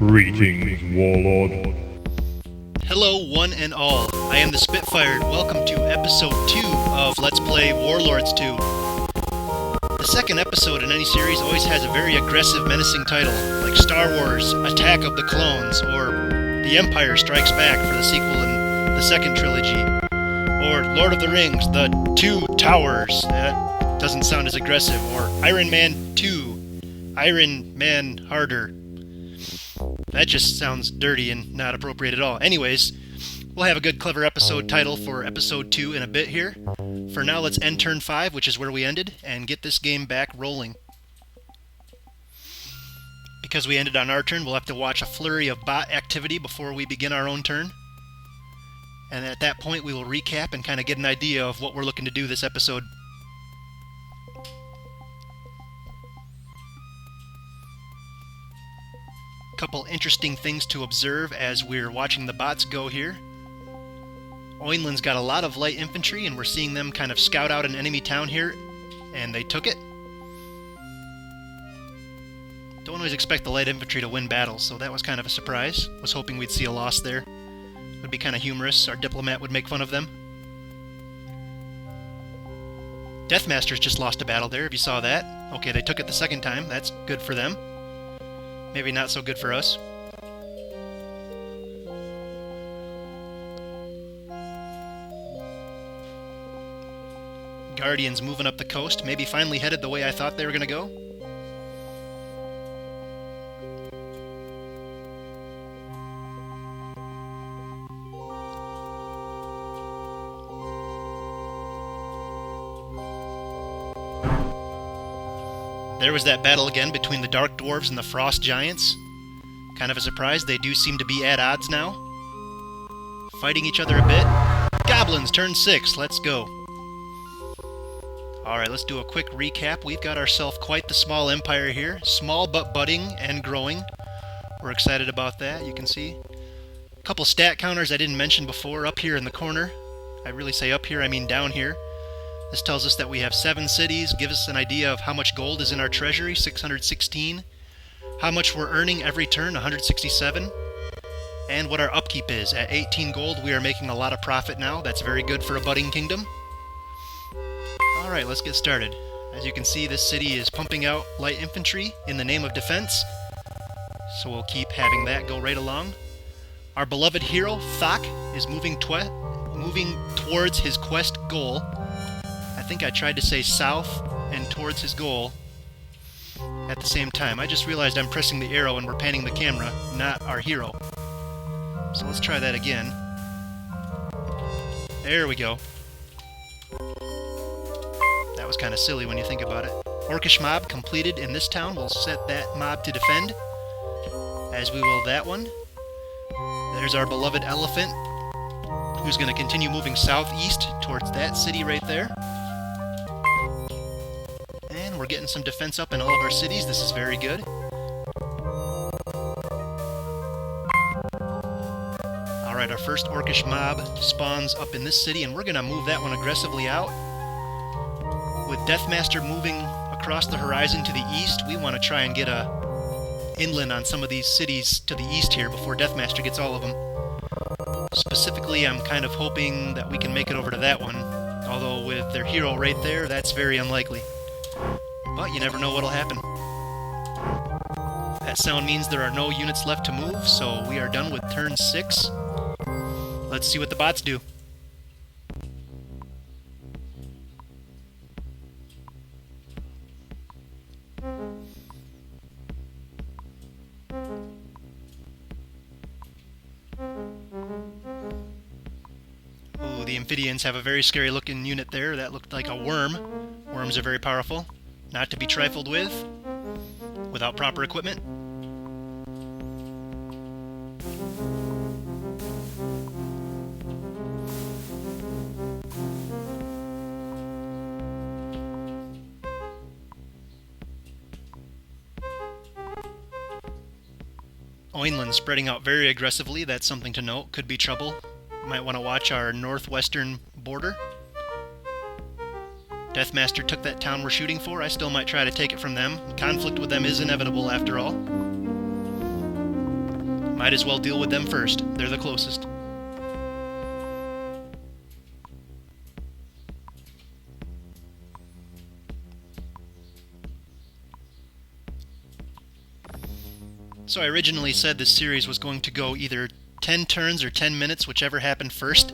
Greetings, Warlord. Hello, one and all. I am TheSpitfired. Welcome to episode 2 of Let's Play Warlords 2. The second episode in any series always has a very aggressive, menacing title, like Star Wars, Attack of the Clones, or The Empire Strikes Back for the sequel in the second trilogy, or Lord of the Rings, The Two Towers. That doesn't sound as aggressive, or Iron Man 2, Iron Man Harder. That just sounds dirty and not appropriate at all. Anyways, we'll have a good, clever episode title for episode 2 in a bit here. For now, let's end turn 5, which is where we ended, and get this game back rolling. Because we ended on our turn, we'll have to watch a flurry of bot activity before we begin our own turn. And at that point, we will recap and kind of get an idea of what we're looking to do this episode. Couple interesting things to observe as we're watching the bots go here. Oinland's got a lot of light infantry, and we're seeing them kind of scout out an enemy town here, and they took it. Don't always expect the light infantry to win battles, so that was kind of a surprise. Was hoping we'd see a loss there. Would be kind of humorous. Our diplomat would make fun of them. Deathmasters just lost a battle there, if you saw that. Okay, they took it the second time. That's good for them. Maybe not so good for us. Guardians moving up the coast, maybe finally headed the way I thought they were going to go. There was that battle again between the Dark Dwarves and the Frost Giants. Kind of a surprise, they do seem to be at odds now. Fighting each other a bit. Goblins, turn 6, let's go. Alright, let's do a quick recap. We've got ourselves quite the small empire here. Small but budding and growing. We're excited about that, you can see. A couple stat counters I didn't mention before up here in the corner. I really say up here, I mean down here. This tells us that we have 7 cities, gives us an idea of how much gold is in our treasury, 616. How much we're earning every turn, 167. And what our upkeep is. At 18 gold, we are making a lot of profit now. That's very good for a budding kingdom. Alright, let's get started. As you can see, this city is pumping out light infantry in the name of defense. So we'll keep having that go right along. Our beloved hero, Thok, is moving towards his quest goal. I think I tried to say south and towards his goal at the same time. I just realized I'm pressing the arrow and we're panning the camera, not our hero. So let's try that again. There we go. That was kind of silly when you think about it. Orcish mob completed in this town. We'll set that mob to defend, as we will that one. There's our beloved elephant, who's going to continue moving southeast towards that city right there. And we're getting some defense up in all of our cities. This is very good. Alright, our first Orcish mob spawns up in this city, and we're going to move that one aggressively out. With Deathmaster moving across the horizon to the east, we want to try and get a inland on some of these cities to the east here before Deathmaster gets all of them. Specifically, I'm kind of hoping that we can make it over to that one, although with their hero right there, that's very unlikely. But you never know what'll happen. That sound means there are no units left to move, so we are done with turn 6. Let's see what the bots do. Ooh, the Amphibians have a very scary looking unit there. That looked like a worm. Worms are very powerful. Not to be trifled with, without proper equipment. Oinland spreading out very aggressively. That's something to note. Could be trouble. Might want to watch our northwestern border. Deathmaster took that town we're shooting for. I still might try to take it from them. Conflict with them is inevitable, after all. Might as well deal with them first. They're the closest. So I originally said this series was going to go either 10 turns or 10 minutes, whichever happened first.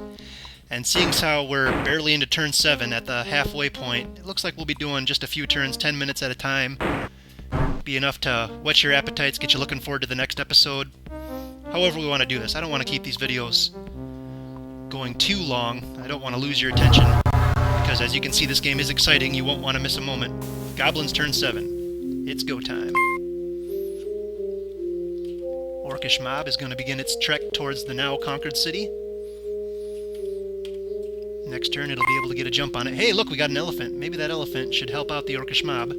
And seeing as how we're barely into turn 7 at the halfway point, it looks like we'll be doing just a few turns, 10 minutes at a time. Be enough to whet your appetites, get you looking forward to the next episode. However we want to do this. I don't want to keep these videos going too long. I don't want to lose your attention, because as you can see, this game is exciting. You won't want to miss a moment. Goblins turn 7. It's go time. Orcish mob is going to begin its trek towards the now conquered city. Next turn it'll be able to get a jump on it. Hey, look, we got an elephant. Maybe that elephant should help out the Orcish mob.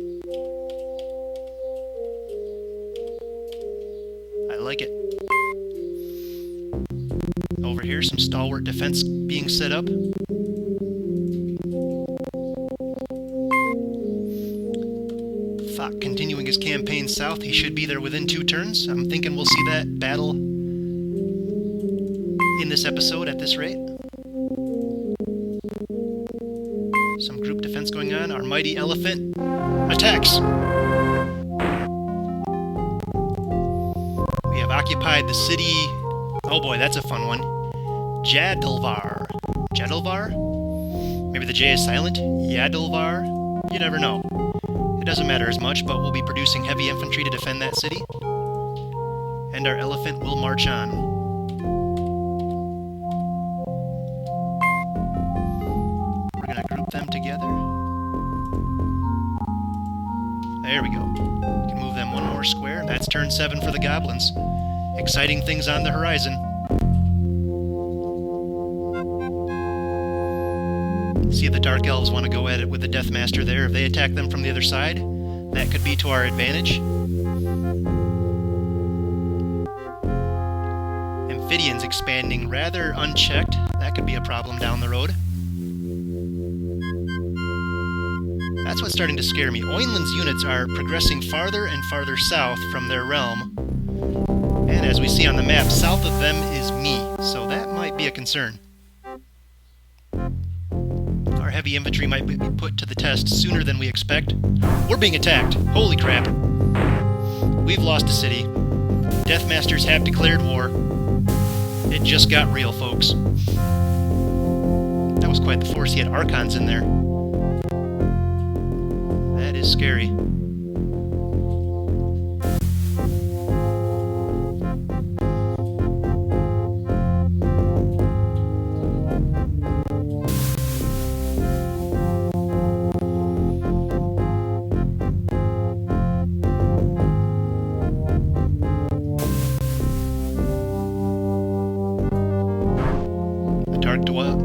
I like it. Over here, some stalwart defense being set up. Thok continuing his campaign south. He should be there within 2 turns. I'm thinking we'll see that battle in this episode at this rate. Some group defense going on. Our mighty elephant attacks. We have occupied the city. Oh boy, that's a fun one. Jadalvar. Jadalvar? Maybe the J is silent? Jadalvar? You never know. It doesn't matter as much, but we'll be producing heavy infantry to defend that city. And our elephant will march on. We're going to group them together. There we go. We can move them one more square. That's turn 7 for the goblins. Exciting things on the horizon. See if the Dark Elves want to go at it with the Deathmaster there. If they attack them from the other side, that could be to our advantage. Amphibians expanding rather unchecked. That could be a problem down the road. That's what's starting to scare me. Oinland's units are progressing farther and farther south from their realm. And as we see on the map, south of them is me, so that might be a concern. Our heavy infantry might be put to the test sooner than we expect. We're being attacked! Holy crap! We've lost a city. Deathmasters have declared war. It just got real, folks. That was quite the force. He had Archons in there. That is scary.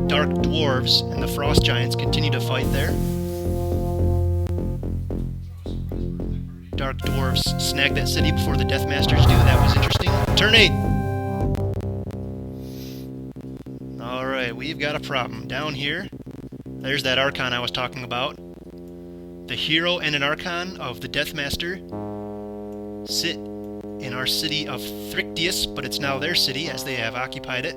Dark Dwarves and the Frost Giants continue to fight there. Dark Dwarves snag that city before the Deathmasters do. That was interesting. Turn 8! Alright, we've got a problem. Down here, there's that Archon I was talking about. The hero and an Archon of the Deathmaster sit in our city of Thrictius, but it's now their city as they have occupied it.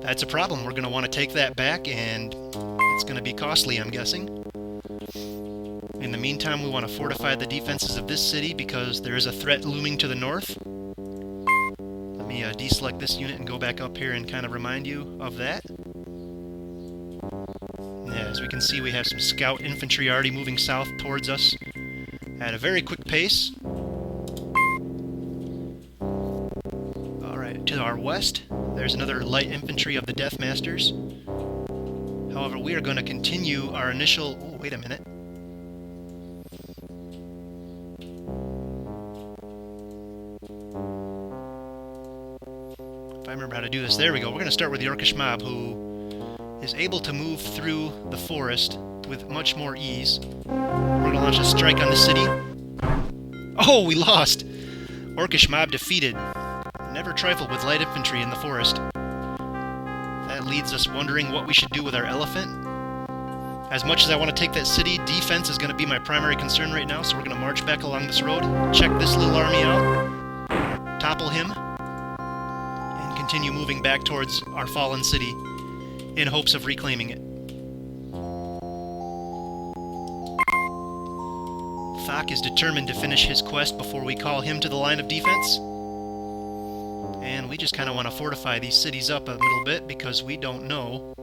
That's a problem. We're going to want to take that back, and it's going to be costly, I'm guessing. In the meantime, we want to fortify the defenses of this city because there is a threat looming to the north. Let me deselect this unit and go back up here and kind of remind you of that. Yeah, as we can see, we have some scout infantry already moving south towards us at a very quick pace. Alright, to our west, there's another light infantry of the Deathmasters. However, we are going to continue our initial... Oh, wait a minute. If I remember how to do this, there we go. We're going to start with the Orcish mob, who is able to move through the forest with much more ease. We're going to launch a strike on the city. Oh, we lost! Orcish mob defeated. Never trifle with light infantry in the forest. That leaves us wondering what we should do with our elephant. As much as I want to take that city, defense is going to be my primary concern right now, so we're going to march back along this road, check this little army out, topple him, continue moving back towards our fallen city in hopes of reclaiming it. Thok is determined to finish his quest before we call him to the line of defense. And we just kind of want to fortify these cities up a little bit because we don't know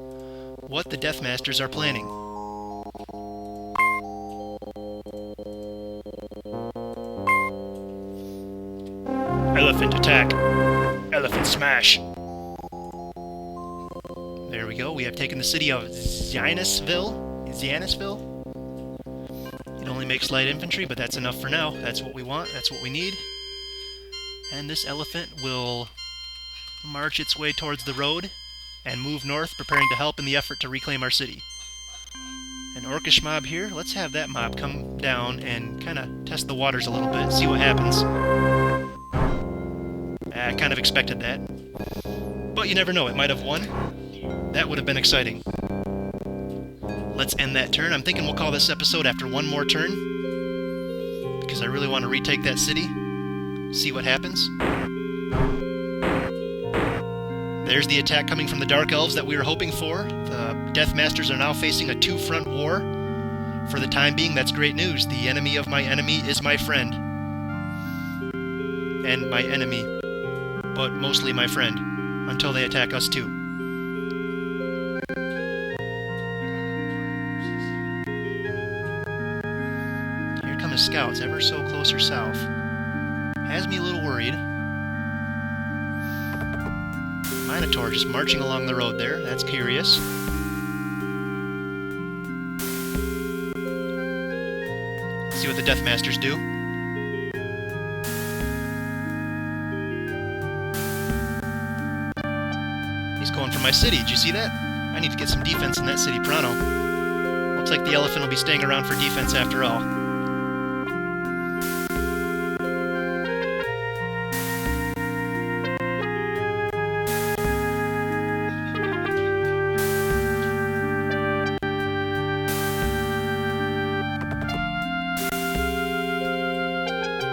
what the Deathmasters are planning. Elephant attack. Elephant smash. There we go. We have taken the city of Zianisville. It only makes light infantry, but that's enough for now. That's what we want. That's what we need. And this elephant will march its way towards the road and move north, preparing to help in the effort to reclaim our city. An orcish mob here. Let's have that mob come down and kind of test the waters a little bit, see what happens. I kind of expected that. But you never know, it might have won. That would have been exciting. Let's end that turn. I'm thinking we'll call this episode after one more turn, because I really want to retake that city, see what happens. There's the attack coming from the Dark Elves that we were hoping for. The Deathmasters are now facing a two-front war. For the time being, that's great news. The enemy of my enemy is my friend. And my enemy, but mostly my friend, until they attack us too. Here come his scouts, ever so closer south. Has me a little worried. Minotaur just marching along the road there, that's curious. See what the Deathmasters do. Going for my city. Did you see that? I need to get some defense in that city pronto. Looks like the elephant will be staying around for defense after all.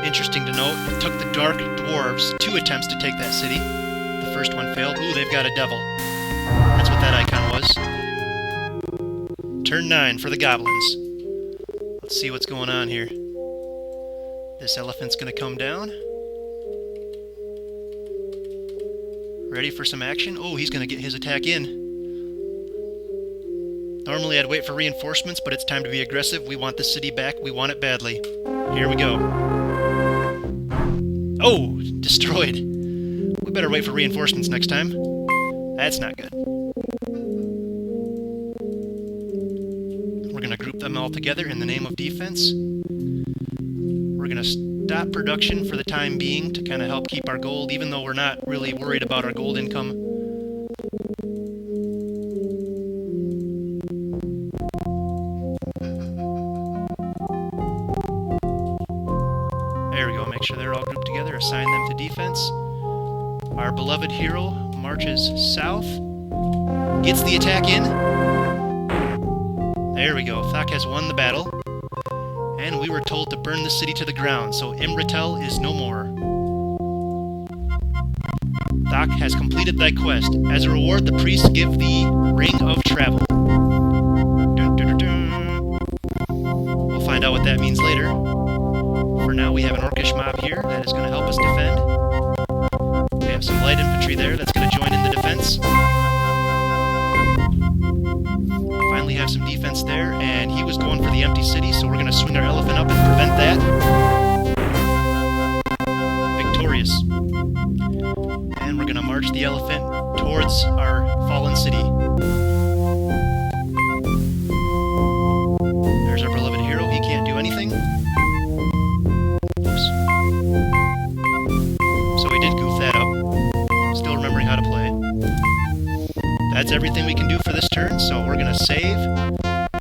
Interesting to note, it took the Dark Dwarves 2 attempts to take that city. The first one failed. Ooh, they've got a devil. That's what that icon was. Turn 9 for the goblins. Let's see what's going on here. This elephant's gonna come down. Ready for some action? Oh, he's gonna get his attack in. Normally I'd wait for reinforcements, but it's time to be aggressive. We want the city back. We want it badly. Here we go. Oh, destroyed. We better wait for reinforcements next time. That's not good. We're going to group them all together in the name of defense. We're going to stop production for the time being to kind of help keep our gold, even though we're not really worried about our gold income. There we go. Make sure they're all grouped together. Assign them to defense. Our beloved hero marches south, gets the attack in. There we go. Thok has won the battle, and we were told to burn the city to the ground, so Imratel is no more. Thok has completed thy quest. As a reward, the priests give thee Ring of Travel. Dun, dun, dun, dun. We'll find out what that means later. For now, we have an orcish mob here that is going to help us defend. We have some light infantry there that's going to join in the defense. Finally have some defense there, and he was going for the empty city, so we're going to swing our elephant up and prevent that. Victorious. And we're going to march the elephant towards our fallen city. There's our beloved hero. He can't do anything. Oops. So we did goof that up. Still remembering how to play. That's everything we can do for this turn, so we're going to save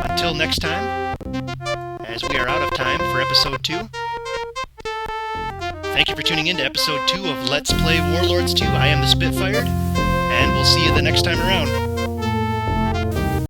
until next time, as we are out of time for episode 2. Thank you for tuning in to episode 2 of Let's Play Warlords 2. I am TheSpitfired, and we'll see you the next time around.